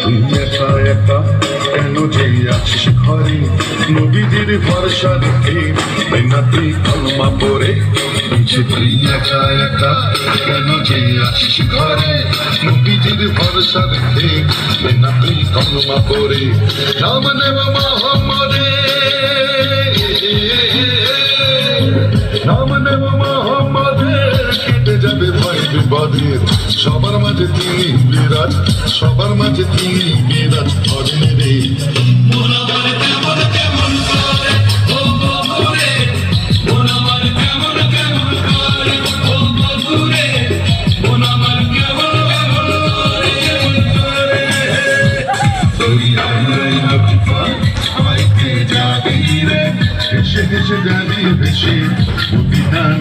তুই একা একা কেন যে আছিস ঘরে নবীদের ভরসা রেখে মেহনতি কলমা পড়ে তুই একা একা কেন যে আছিস ঘরে নবীদের ভরসা রেখে মেহনতি কলমা পড়ে নাম নেব মোহাম্মদে নাম নেব মোহাম্মদে কেটে যাবে ভয় বিপদের সবার মাঝে তিনি বিরাজ সবার মাঝে তিনি বিরাজ করেন রে হেসে হেসে যাবি ভেসে বিধান